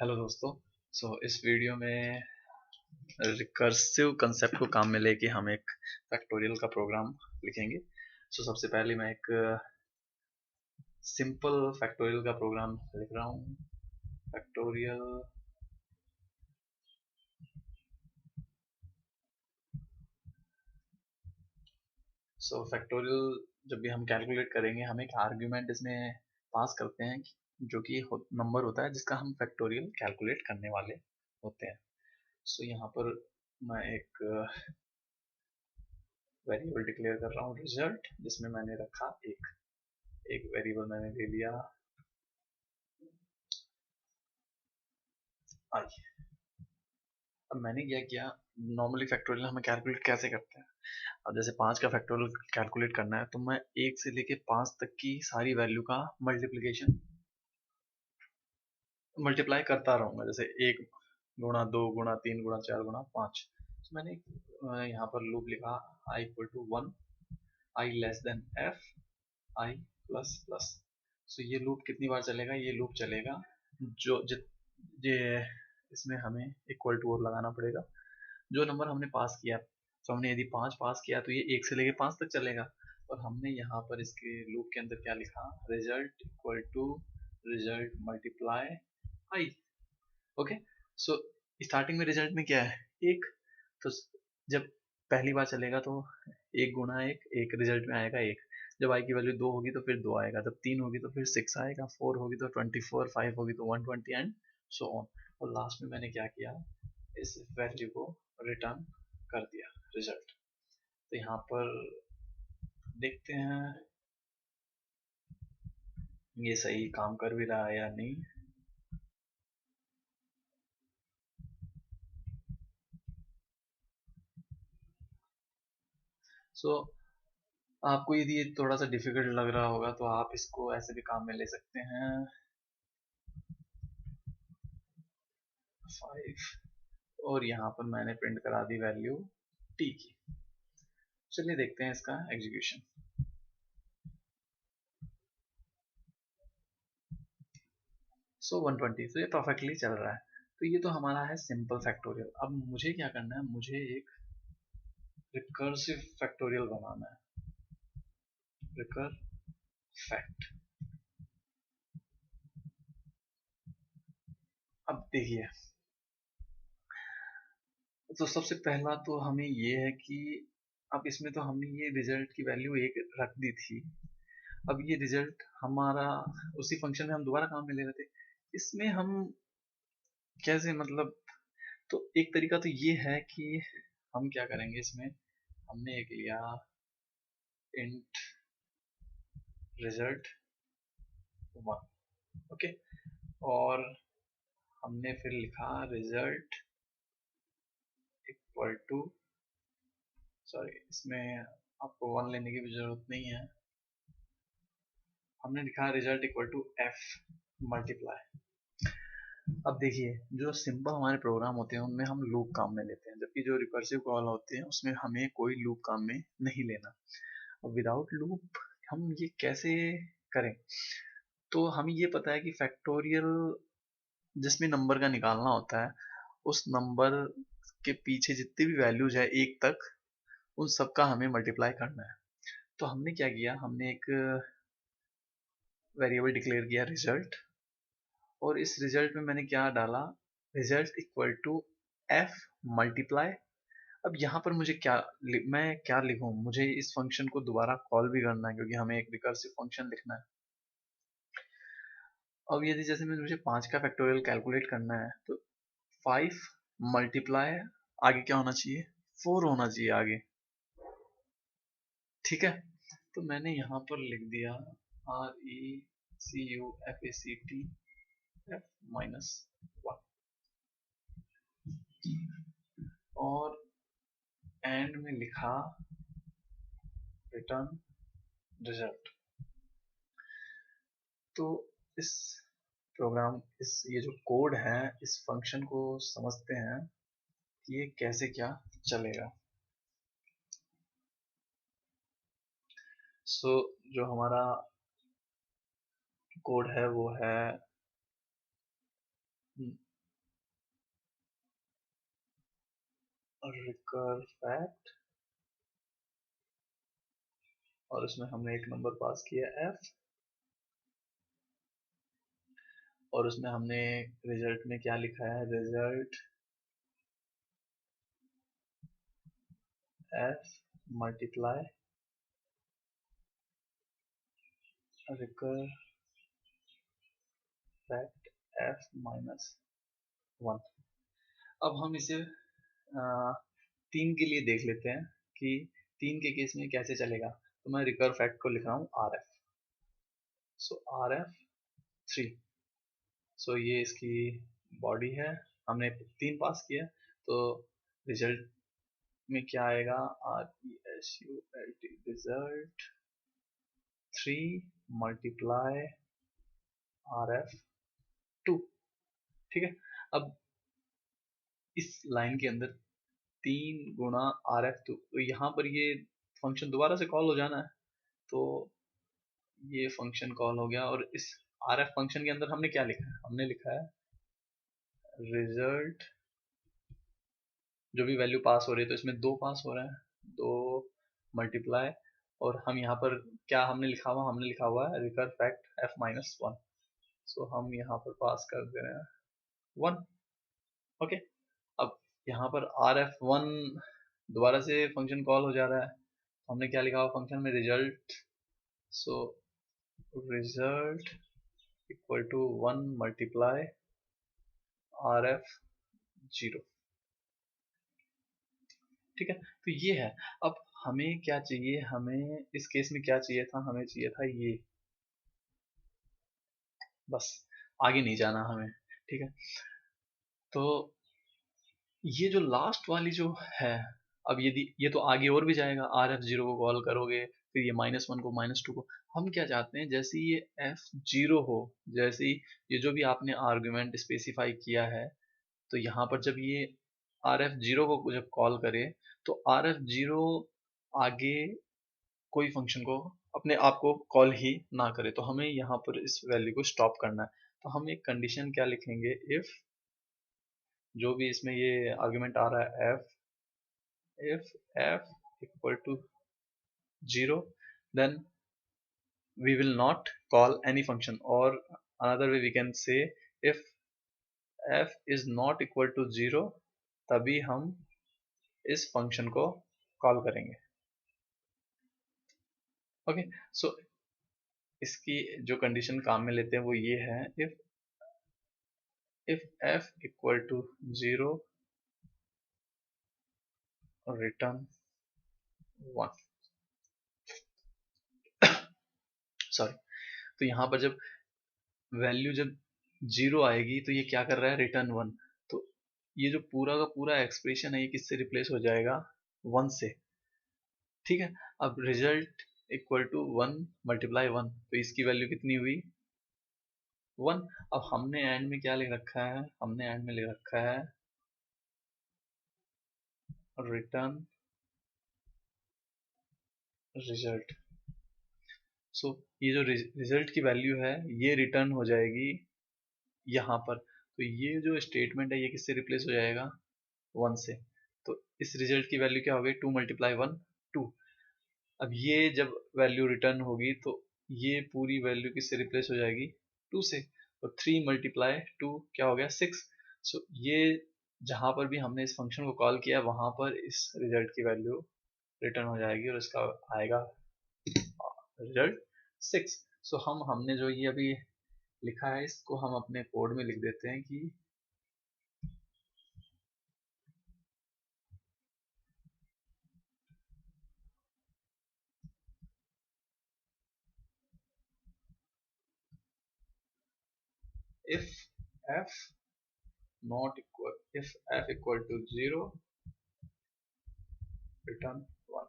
Hello दोस्तों। इस video में रिकर्सिव कंसेप्ट को काम में लेके हम एक फैक्टोरियल का प्रोग्राम लिखेंगे। सबसे पहले मैं एक सिंपल फैक्टोरियल का प्रोग्राम लिख रहा हूँ। फैक्टोरियल फैक्टोरियल जब भी हम कैलकुलेट करेंगे हम एक आर्ग्यूमेंट इसमें पास करते हैं जो कि नंबर होता है जिसका हम फैक्टोरियल कैलकुलेट करने वाले होते हैं। यहाँ पर मैं एक वेरिएबल डिक्लेयर कर रहा हूँ रिजल्ट, जिसमें मैंने रखा एक वेरिएबल मैंने ले लिया आई। अब मैंने क्या किया, नॉर्मली फैक्टोरियल हमें कैलकुलेट कैसे करते हैं। अब जैसे 5 का फैक्टोरियल कैलकुलेट करना है तो मैं 1 से लेके 5 तक की सारी वैल्यू का मल्टीप्लाई करता रहूंगा। जैसे 1 गुणा 2 गुणा 3 गुणा 4 गुणा 5। तो मैंने यहाँ पर लूप लिखा i equal to 1, i less than F, i plus plus. ये लूप कितनी बार चलेगा, ये लूप चलेगा जो जित ये इसमें हमें इक्वल टू और लगाना पड़ेगा जो नंबर हमने पास किया। तो हमने यदि 5 पास किया तो ये 1 से लेके 5 तक चलेगा। और हमने यहाँ पर इसके लूप के अंदर क्या लिखा, result equal to result multiply i. Okay. So starting में रिजल्ट में क्या है, एक। तो जब पहली बार चलेगा तो 1 गुणा 1, एक रिजल्ट में आएगा 1। जब आई की वैल्यू 2 होगी तो फिर 2 आएगा, जब 3 होगी तो फिर 6 आएगा, 4 होगी तो 24, 5 होगी तो 120 एंड सो ऑन। और लास्ट में मैंने क्या किया, इस वैल्यू को रिटर्न कर दिया रिजल्ट। तो यहाँ पर देखते हैं ये सही काम कर भी रहा है या नहीं। आपको यदि ये थोड़ा सा डिफिकल्ट लग रहा होगा तो आप इसको ऐसे भी काम में ले सकते हैं। 5 और यहाँ पर मैंने प्रिंट करा दी वैल्यू t की। चलिए देखते हैं इसका एग्जीक्यूशन। 120, तो ये परफेक्टली चल रहा है। तो ये तो हमारा है सिंपल फैक्टोरियल। अब मुझे क्या करना है, मुझे एक रिकर्सिव फैक्टोरियल बनाना है। Recur fact. अब देखिए, तो सबसे पहला तो हमें ये है कि अब इसमें तो हमने ये रिजल्ट की वैल्यू 1 रख दी थी। अब ये रिजल्ट हमारा उसी फंक्शन में हम दोबारा काम में ले रहे थे। इसमें हम कैसे, मतलब, तो एक तरीका तो ये है कि हम क्या करेंगे, इसमें हमने एक लिया इंट रिजल्ट 1। ओके। और हमने फिर लिखा रिजल्ट इक्वल टू, सॉरी इसमें आपको 1 लेने की भी जरूरत नहीं है, हमने लिखा result equal to F multiply. अब देखिए, जो सिंपल हमारे प्रोग्राम होते हैं उनमें हम लूप काम में लेते हैं, जबकि जो रिकर्सिव कॉल होते हैं उसमें हमें कोई लूप काम में नहीं लेना। अब विदाउट लूप हम ये कैसे करें, तो हमें ये पता है कि फैक्टोरियल जिसमें नंबर का निकालना होता है उस नंबर के पीछे जितनी भी वैल्यूज है 1 तक, उन सब का हमें मल्टीप्लाई करना है। तो हमने क्या किया, हमने एक वेरिएबल डिक्लेयर किया रिजल्ट, और इस रिजल्ट में मैंने क्या डाला, result equal to F multiply. अब यहाँ पर मुझे मैं क्या लिखूं, मुझे इस फंक्शन को दोबारा कॉल भी करना है क्योंकि हमें एक रिकर्सिव फंक्शन लिखना है। अब यदि जैसे मैं मुझे 5 का फैक्टोरियल कैलकुलेट करना है तो 5 मल्टीप्लाई, आगे क्या होना चाहिए, 4 होना चाहिए आगे। ठीक है। तो मैंने यहाँ पर लिख दिया RECUFACT एफ माइनस 1, और एंड में लिखा रिटर्न रिजल्ट। तो इस प्रोग्राम, इस ये जो कोड है इस फंक्शन को समझते हैं कि ये कैसे क्या चलेगा। जो हमारा कोड है वो है रिकर फैक्ट, और उसमें हमने एक नंबर पास किया f, और उसमें हमने रिजल्ट में क्या लिखा है, result f multiply recur fact f minus 1। अब हम इसे 3 के लिए देख लेते हैं कि 3 के केस में कैसे चलेगा। तो मैं रिकर फैक्ट को लिख रहा हूँ RF, सो RF 3, सो ये इसकी बॉडी है, हमने 3 पास किया, तो रिजल्ट में क्या आएगा, RESULT, रिजल्ट 3 मल्टीप्लाई RF 2। ठीक है, अब इस लाइन के अंदर 3 गुणा RF2, तो यहाँ पर ये फंक्शन दोबारा से कॉल हो जाना है, तो ये फंक्शन कॉल हो गया। और इस RF फंक्शन के अंदर हमने क्या लिखा है, हमने लिखा है रिजल्ट, जो भी वैल्यू पास हो रही है, तो इसमें 2 पास हो रहा है, 2 मल्टीप्लाई, और हम यहाँ पर क्या हमने लिखा हुआ, हमने लिखा हुआ है रिकर फैक्ट f माइनस 1, सो हम यहाँ पर पास कर दे रहे हैं 1। ओके, अब यहाँ पर RF1 दोबारा से फंक्शन कॉल हो जा रहा है, हमने क्या लिखा हुआ फंक्शन में, result, so result equal to 1 multiply RF0। ठीक है, तो ये है। अब हमें क्या चाहिए, हमें इस केस में क्या चाहिए था, हमें चाहिए था ये, बस आगे नहीं जाना हमें। ठीक है, तो ये जो लास्ट वाली जो है, अब यदि ये तो आगे और भी जाएगा, RF0 को कॉल करोगे, फिर ये -1 को -2 को, हम क्या चाहते हैं, जैसे ही ये F0 हो, जैसे ही ये जो भी आपने आर्गुमेंट स्पेसिफाई किया है, तो यहाँ पर जब ये RF0 को जब कॉल करे, तो RF0 आगे कोई फंक्शन को अपने आप को कॉल ही ना करे, तो हमें यहाँ पर इस वैल्यू को स्टॉप करना है। तो हम एक कंडीशन क्या लिखेंगे, इफ जो भी इसमें ये आर्गुमेंट आ रहा है if f equal to 0, then we will not call any function, or another way we can say if f is not equal to 0, तभी हम इस फंक्शन को कॉल करेंगे। ओके, सो इसकी जो कंडीशन काम में लेते हैं वो ये है, if f equal to 0, return 1। Sorry, तो यहाँ पर जब वैल्यू जब 0 आएगी, तो ये क्या कर रहा है, रिटर्न 1। तो ये जो पूरा का पूरा एक्सप्रेशन है, ये किससे रिप्लेस हो जाएगा, 1 से। ठीक है, अब रिजल्ट इक्वल टू 1 मल्टीप्लाई 1, तो इसकी वैल्यू कितनी हुई, 1। अब हमने एंड में क्या लिख रखा है, हमने एंड में लिख रखा है रिटर्न रिजल्ट। सो ये जो रिजल्ट की वैल्यू है, ये रिटर्न हो जाएगी यहाँ पर। तो ये जो स्टेटमेंट है, ये किससे रिप्लेस हो जाएगा, 1 से। तो इस रिजल्ट की वैल्यू क्या हो गई, 2 मल्टीप्लाई 1 2। अब ये जब वैल्यू रिटर्न होगी, तो ये पूरी वैल्यू किससे रिप्लेस हो जाएगी, 2 से, और 3 मल्टीप्लाई 2 क्या हो गया, 6। सो ये जहां पर भी हमने इस फंक्शन को कॉल किया, वहां पर इस रिजल्ट की वैल्यू रिटर्न हो जाएगी, और इसका आएगा रिजल्ट 6। सो हमने जो ये अभी लिखा है, इसको हम अपने कोड में लिख देते हैं कि if f not equal, if f equal to 0, return 1।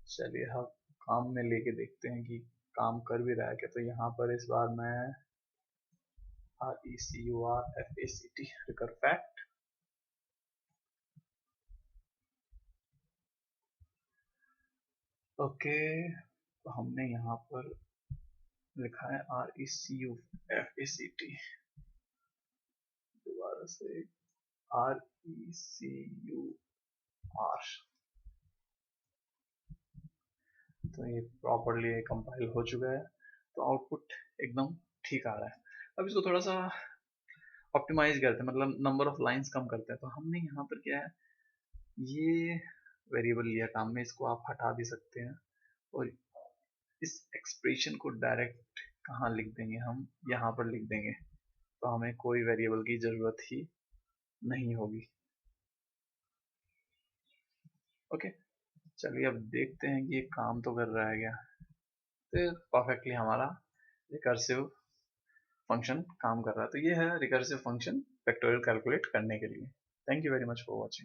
चलिए हम काम में लेके देखते हैं कि काम कर भी रहा है क्या। तो यहाँ पर इस बार मैं RECURFACT रिकर फैक्ट, ओके, तो हमने यहाँ पर लिखा है RECUFACT, दोबारा से RECUR। तो ये प्रॉपरली कंपाइल हो चुका है, तो आउटपुट एकदम ठीक आ रहा है। अब इसको थोड़ा सा ऑप्टिमाइज करते हैं, मतलब नंबर ऑफ लाइंस कम करते हैं। तो हमने यहाँ पर क्या है, ये वेरिएबल लिया काम में, इसको आप हटा भी सकते हैं और इस एक्सप्रेशन को डायरेक्ट कहाँ लिख देंगे, हम यहाँ पर लिख देंगे, तो हमें कोई वेरिएबल की जरूरत ही नहीं होगी। ओके, चलिए अब देखते हैं कि ये काम तो कर रहा है क्या। तो परफेक्टली हमारा रिकर्सिव फंक्शन काम कर रहा है। तो ये है रिकर्सिव फंक्शन फैक्टोरियल कैलकुलेट करने के लिए। Thank you very much for watching.